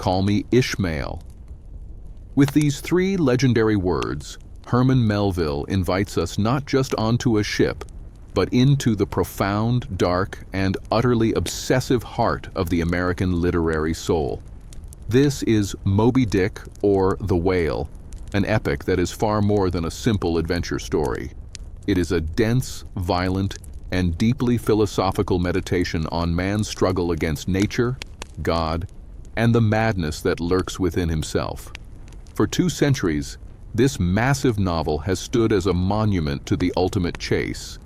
Call me Ishmael." With these three legendary words, Herman Melville invites us not just onto a ship, but into the profound, dark, and utterly obsessive heart of the American literary soul. This is Moby Dick, or The Whale, an epic that is far more than a simple adventure story. It is a dense, violent, and deeply philosophical meditation on man's struggle against nature, God, and the madness that lurks within himself. For 2 centuries, this massive novel has stood as a monument to the ultimate chase.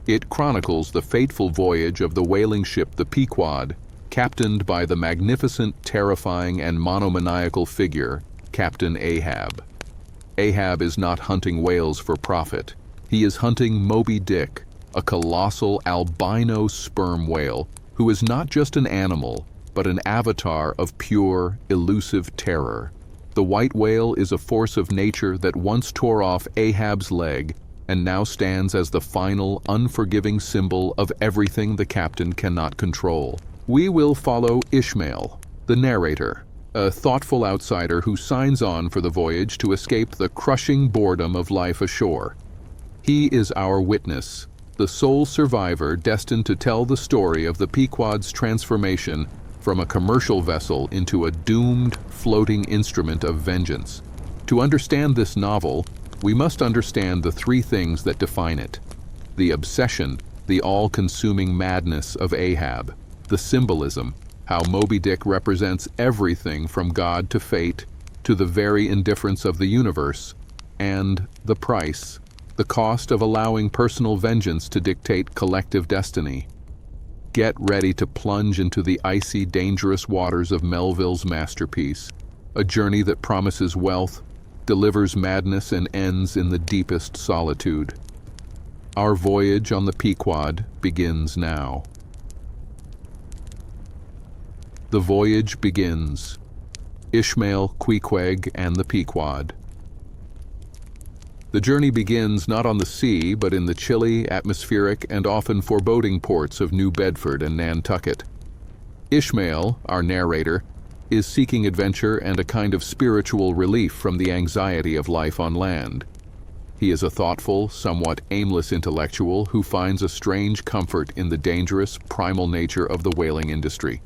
It chronicles the fateful voyage of the whaling ship the Pequod, captained by the magnificent, terrifying, and monomaniacal figure, Captain Ahab. Ahab is not hunting whales for profit. He is hunting Moby Dick, a colossal albino sperm whale who is not just an animal, but an avatar of pure, elusive terror. The white whale is a force of nature that once tore off Ahab's leg and now stands as the final, unforgiving symbol of everything the captain cannot control. We will follow Ishmael, the narrator, a thoughtful outsider who signs on for the voyage to escape the crushing boredom of life ashore. He is our witness, the sole survivor destined to tell the story of the Pequod's transformation from a commercial vessel into a doomed, floating instrument of vengeance. To understand this novel, we must understand the 3 things that define it: the obsession, the all-consuming madness of Ahab; the symbolism, how Moby Dick represents everything from God to fate to the very indifference of the universe; and the price, the cost of allowing personal vengeance to dictate collective destiny. Get ready to plunge into the icy, dangerous waters of Melville's masterpiece, a journey that promises wealth, delivers madness, and ends in the deepest solitude. Our voyage on the Pequod begins now. The voyage begins. Ishmael, Queequeg, and the Pequod. The journey begins not on the sea, but in the chilly, atmospheric, and often foreboding ports of New Bedford and Nantucket. Ishmael, our narrator, is seeking adventure and a kind of spiritual relief from the anxiety of life on land. He is a thoughtful, somewhat aimless intellectual who finds a strange comfort in the dangerous, primal nature of the whaling industry.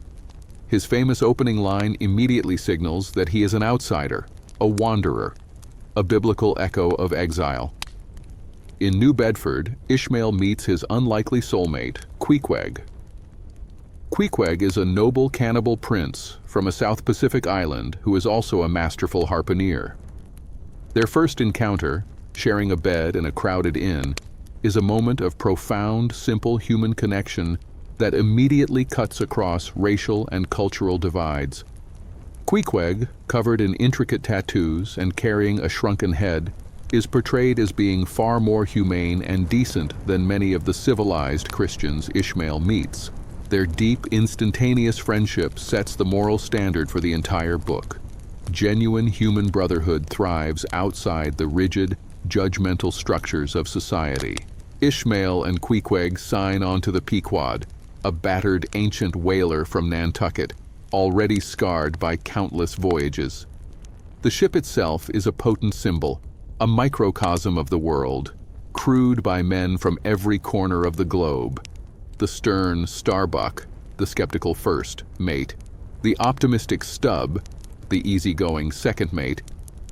His famous opening line immediately signals that he is an outsider, a wanderer, a biblical echo of exile. In New Bedford, Ishmael meets his unlikely soulmate, Queequeg. Queequeg is a noble cannibal prince from a South Pacific island who is also a masterful harpooner. Their first encounter, sharing a bed in a crowded inn, is a moment of profound, simple human connection that immediately cuts across racial and cultural divides. Queequeg, covered in intricate tattoos and carrying a shrunken head, is portrayed as being far more humane and decent than many of the civilized Christians Ishmael meets. Their deep, instantaneous friendship sets the moral standard for the entire book. Genuine human brotherhood thrives outside the rigid, judgmental structures of society. Ishmael and Queequeg sign onto the Pequod, a battered ancient whaler from Nantucket, already scarred by countless voyages. The ship itself is a potent symbol, a microcosm of the world, crewed by men from every corner of the globe. The stern Starbuck, the skeptical first mate, the optimistic Stubb, the easygoing second mate,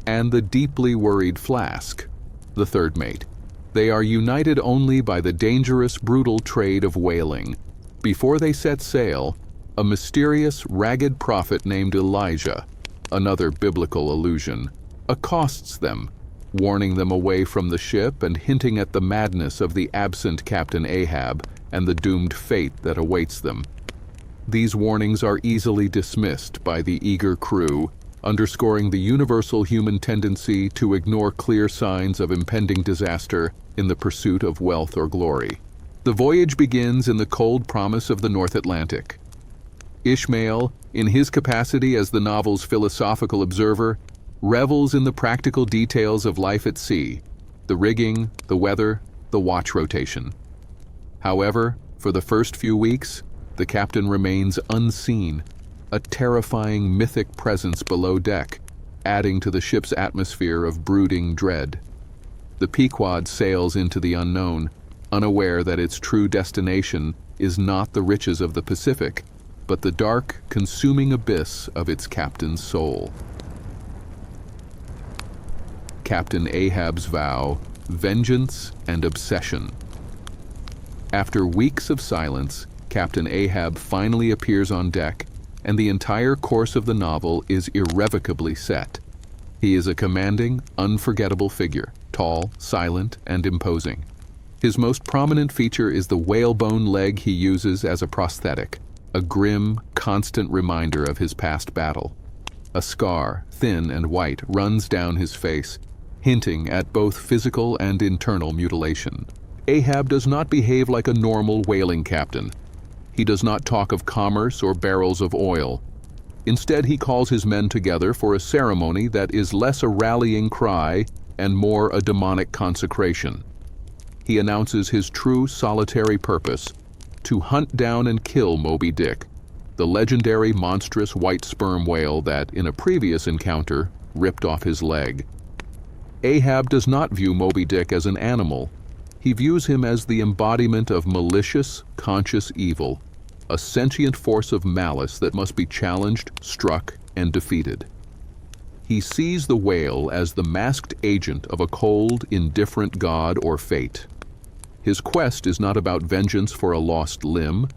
and the deeply worried Flask, the third mate. They are united only by the dangerous, brutal trade of whaling. Before they set sail, a mysterious, ragged prophet named Elijah, another biblical allusion, accosts them, warning them away from the ship and hinting at the madness of the absent Captain Ahab and the doomed fate that awaits them. These warnings are easily dismissed by the eager crew, underscoring the universal human tendency to ignore clear signs of impending disaster in the pursuit of wealth or glory. The voyage begins in the cold promise of the North Atlantic. Ishmael, in his capacity as the novel's philosophical observer, revels in the practical details of life at sea, the rigging, the weather, the watch rotation. However, for the first few weeks, the captain remains unseen. a terrifying mythic presence below deck, adding to the ship's atmosphere of brooding dread. The Pequod sails into the unknown, unaware that its true destination is not the riches of the Pacific, but the dark, consuming abyss of its captain's soul. Captain Ahab's vow, vengeance and obsession. After weeks of silence, Captain Ahab finally appears on deck, and the entire course of the novel is irrevocably set. He is a commanding, unforgettable figure, tall, silent, and imposing. His most prominent feature is the whalebone leg he uses as a prosthetic, a grim, constant reminder of his past battle. A scar, thin and white, runs down his face, hinting at both physical and internal mutilation. Ahab does not behave like a normal whaling captain. He does not talk of commerce or barrels of oil. Instead, he calls his men together for a ceremony that is less a rallying cry and more a demonic consecration. He announces his true solitary purpose: to hunt down and kill Moby Dick, the legendary monstrous white sperm whale that, in a previous encounter, ripped off his leg. Ahab does not view Moby Dick as an animal. He views him as the embodiment of malicious, conscious evil, a sentient force of malice that must be challenged, struck, and defeated. He sees the whale as the masked agent of a cold, indifferent god or fate. His quest is not about vengeance for a lost limb.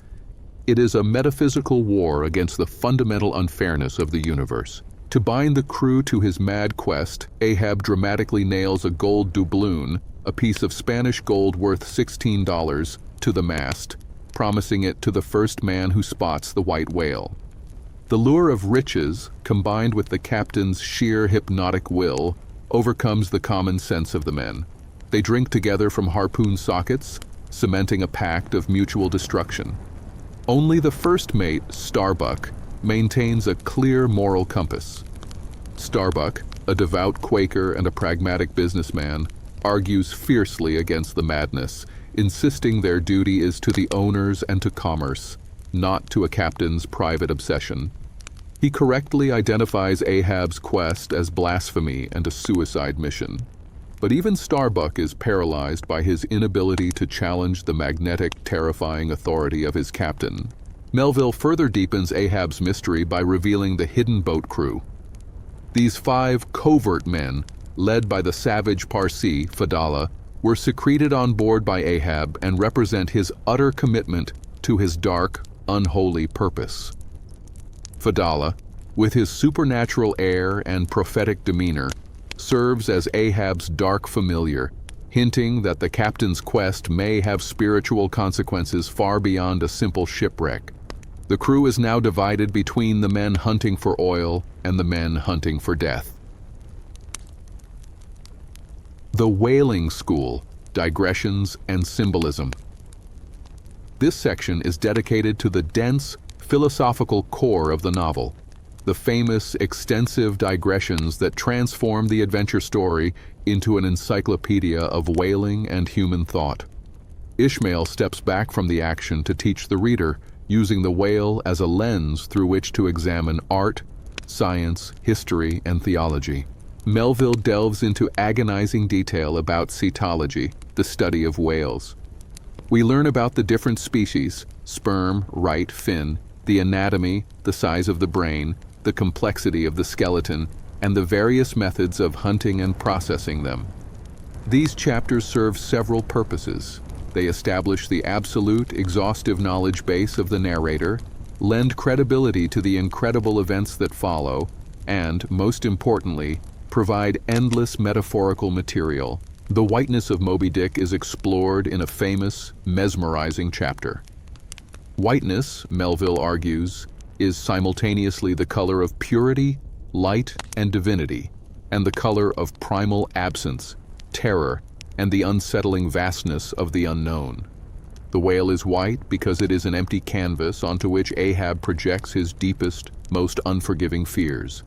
It is a metaphysical war against the fundamental unfairness of the universe. To bind the crew to his mad quest, Ahab dramatically nails a gold doubloon, a piece of Spanish gold worth $16, to the mast, promising it to the first man who spots the white whale. The lure of riches, combined with the captain's sheer hypnotic will, overcomes the common sense of the men. They drink together from harpoon sockets, cementing a pact of mutual destruction. Only the first mate, Starbuck, maintains a clear moral compass. Starbuck, a devout Quaker and a pragmatic businessman, argues fiercely against the madness, insisting their duty is to the owners and to commerce, not to a captain's private obsession. He correctly identifies Ahab's quest as blasphemy and a suicide mission. But even Starbuck is paralyzed by his inability to challenge the magnetic, terrifying authority of his captain. Melville further deepens Ahab's mystery by revealing the hidden boat crew. These 5 covert men, led by the savage Parsi, Fadala, were secreted on board by Ahab and represent his utter commitment to his dark, unholy purpose. Fadala, with his supernatural air and prophetic demeanor, serves as Ahab's dark familiar, hinting that the captain's quest may have spiritual consequences far beyond a simple shipwreck. The crew is now divided between the men hunting for oil and the men hunting for death. The Whaling School, Digressions and Symbolism. This section is dedicated to the dense, philosophical core of the novel, the famous, extensive digressions that transform the adventure story into an encyclopedia of whaling and human thought. Ishmael steps back from the action to teach the reader, using the whale as a lens through which to examine art, science, history, and theology. Melville delves into agonizing detail about cetology, the study of whales. We learn about the different species, sperm, right, fin, the anatomy, the size of the brain, the complexity of the skeleton, and the various methods of hunting and processing them. These chapters serve several purposes. They establish the absolute, exhaustive knowledge base of the narrator, lend credibility to the incredible events that follow, and, most importantly, provide endless metaphorical material. The whiteness of Moby Dick is explored in a famous, mesmerizing chapter. Whiteness, Melville argues, is simultaneously the color of purity, light, and divinity, and the color of primal absence, terror, and the unsettling vastness of the unknown. The whale is white because it is an empty canvas onto which Ahab projects his deepest, most unforgiving fears.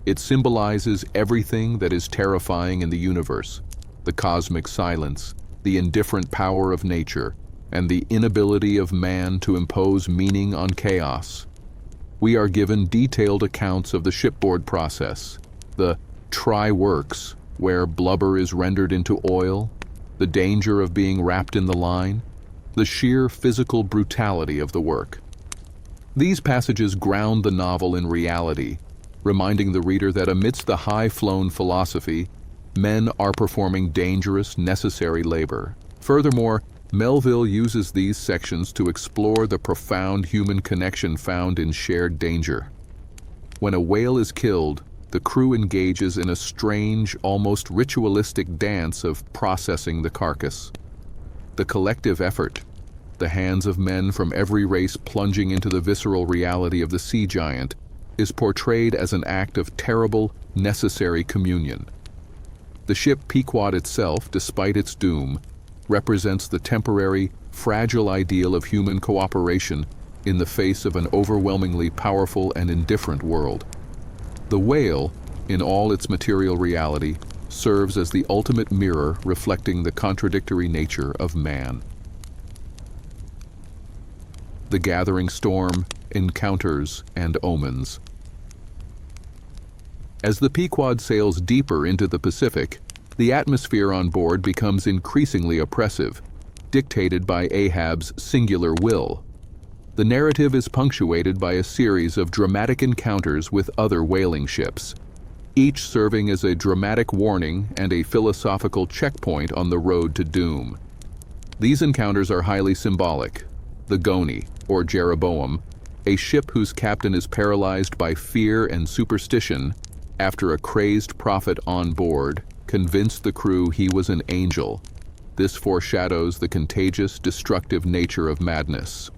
It symbolizes everything that is terrifying in the universe: the cosmic silence, the indifferent power of nature, and the inability of man to impose meaning on chaos. we are given detailed accounts of the shipboard process, the try works, where blubber is rendered into oil, the danger of being wrapped in the line, the sheer physical brutality of the work. These passages ground the novel in reality, reminding the reader that amidst the high-flown philosophy, men are performing dangerous, necessary labor. Furthermore, Melville uses these sections to explore the profound human connection found in shared danger. When a whale is killed, the crew engages in a strange, almost ritualistic dance of processing the carcass. The collective effort, the hands of men from every race plunging into the visceral reality of the sea giant, is portrayed as an act of terrible, necessary communion. The ship Pequod itself, despite its doom, represents the temporary, fragile ideal of human cooperation in the face of an overwhelmingly powerful and indifferent world. The whale, in all its material reality, serves as the ultimate mirror reflecting the contradictory nature of man. The gathering storm, encounters, and omens. As the Pequod sails deeper into the Pacific, the atmosphere on board becomes increasingly oppressive, dictated by Ahab's singular will. The narrative is punctuated by a series of dramatic encounters with other whaling ships, each serving as a dramatic warning and a philosophical checkpoint on the road to doom. These encounters are highly symbolic. The Goni, or Jeroboam, a ship whose captain is paralyzed by fear and superstition after a crazed prophet on board convinced the crew he was an angel. This foreshadows the contagious, destructive nature of madness.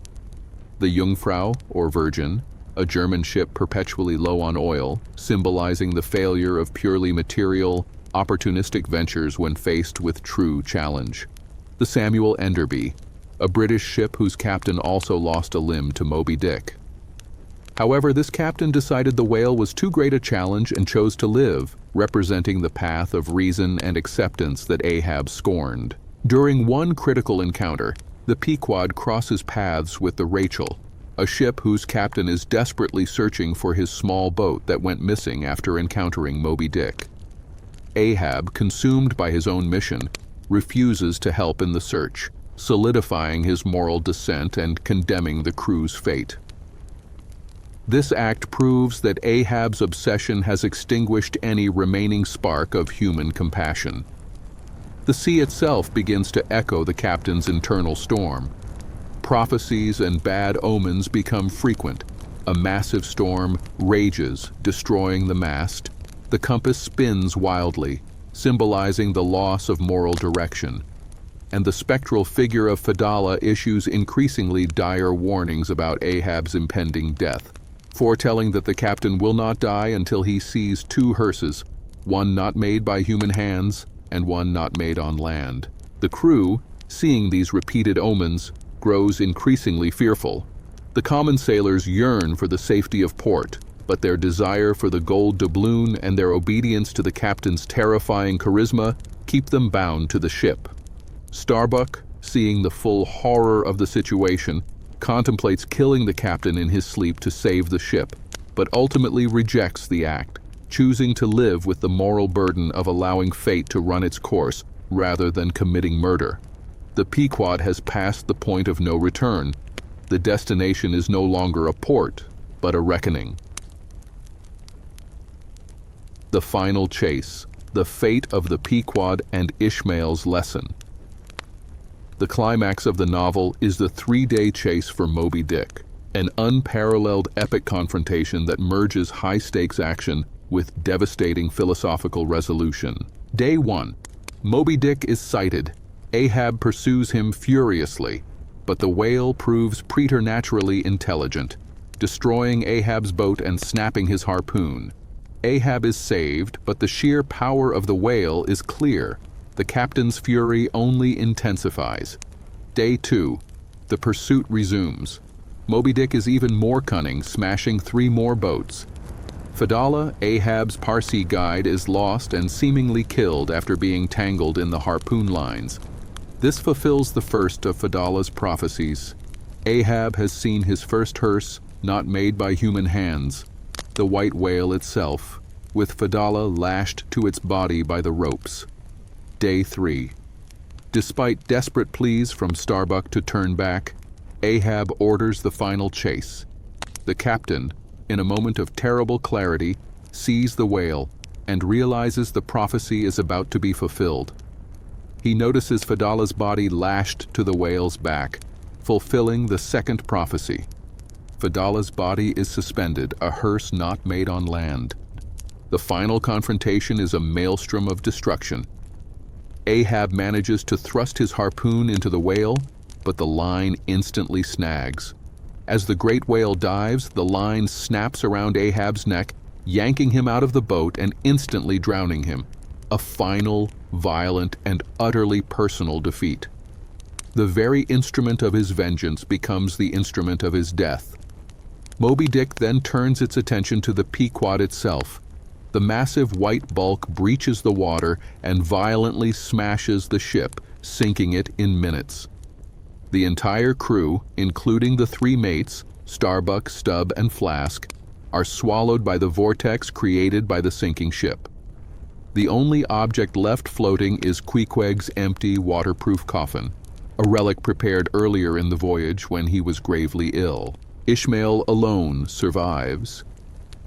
The Jungfrau, or Virgin, a German ship perpetually low on oil, symbolizing the failure of purely material, opportunistic ventures when faced with true challenge. The Samuel Enderby, a British ship whose captain also lost a limb to Moby Dick. However, this captain decided the whale was too great a challenge and chose to live, representing the path of reason and acceptance that Ahab scorned. During one critical encounter, the Pequod crosses paths with the Rachel, a ship whose captain is desperately searching for his small boat that went missing after encountering Moby Dick. Ahab, consumed by his own mission, refuses to help in the search, solidifying his moral dissent and condemning the crew's fate. This act proves that Ahab's obsession has extinguished any remaining spark of human compassion. The sea itself begins to echo the captain's internal storm. Prophecies and bad omens become frequent. A massive storm rages, destroying the mast. The compass spins wildly, symbolizing the loss of moral direction. And the spectral figure of Fedallah issues increasingly dire warnings about Ahab's impending death, foretelling that the captain will not die until he sees two hearses, one not made by human hands and one not made on land. The crew, seeing these repeated omens, grows increasingly fearful. The common sailors yearn for the safety of port, but their desire for the gold doubloon and their obedience to the captain's terrifying charisma keep them bound to the ship. Starbuck, seeing the full horror of the situation, contemplates killing the captain in his sleep to save the ship, but ultimately rejects the act, choosing to live with the moral burden of allowing fate to run its course rather than committing murder. The Pequod has passed the point of no return. The destination is no longer a port, but a reckoning. The final chase, the fate of the Pequod and Ishmael's lesson. The climax of the novel is the three-day chase for Moby Dick, an unparalleled epic confrontation that merges high-stakes action with devastating philosophical resolution. Day 1. Moby Dick is sighted. Ahab pursues him furiously, but the whale proves preternaturally intelligent, destroying Ahab's boat and snapping his harpoon. Ahab is saved, but the sheer power of the whale is clear. The captain's fury only intensifies. Day 2. The pursuit resumes. Moby Dick is even more cunning, smashing 3 more boats. Fedallah, Ahab's Parsi guide, is lost and seemingly killed after being tangled in the harpoon lines. This fulfills the first of Fedallah's prophecies. Ahab has seen his first hearse, not made by human hands, the white whale itself, with Fedallah lashed to its body by the ropes. Day 3. Despite desperate pleas from Starbuck to turn back, Ahab orders the final chase. The captain, in a moment of terrible clarity, sees the whale and realizes the prophecy is about to be fulfilled. He notices Fedallah's body lashed to the whale's back, fulfilling the second prophecy. Fedallah's body is suspended, a hearse not made on land. The final confrontation is a maelstrom of destruction. Ahab manages to thrust his harpoon into the whale, but the line instantly snags. As the great whale dives, the line snaps around Ahab's neck, yanking him out of the boat and instantly drowning him. A final, violent, and utterly personal defeat. The very instrument of his vengeance becomes the instrument of his death. Moby Dick then turns its attention to the Pequod itself. The massive white bulk breaches the water and violently smashes the ship, sinking it in minutes. The entire crew, including the 3 mates, Starbuck, Stubb, and Flask, are swallowed by the vortex created by the sinking ship. The only object left floating is Queequeg's empty, waterproof coffin, a relic prepared earlier in the voyage when he was gravely ill. Ishmael alone survives.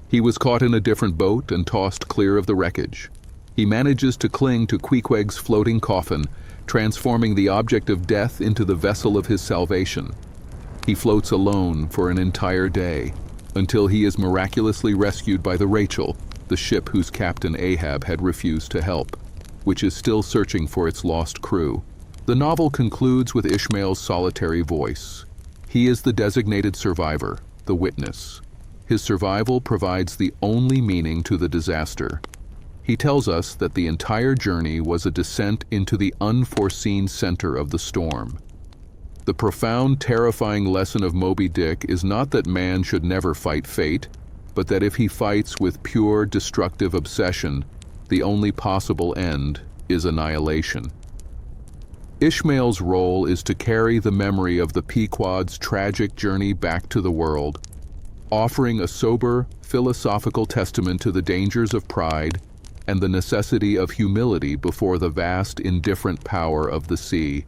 He was caught in a different boat and tossed clear of the wreckage. He manages to cling to Queequeg's floating coffin, transforming the object of death into the vessel of his salvation. He floats alone for an entire day, until he is miraculously rescued by the Rachel, the ship whose Captain Ahab had refused to help, which is still searching for its lost crew. The novel concludes with Ishmael's solitary voice. He is the designated survivor, the witness. His survival provides the only meaning to the disaster. He tells us that the entire journey was a descent into the unforeseen center of the storm. The profound, terrifying lesson of Moby Dick is not that man should never fight fate, but that if he fights with pure, destructive obsession, the only possible end is annihilation. Ishmael's role is to carry the memory of the Pequod's tragic journey back to the world, offering a sober, philosophical testament to the dangers of pride and the necessity of humility before the vast, indifferent power of the sea.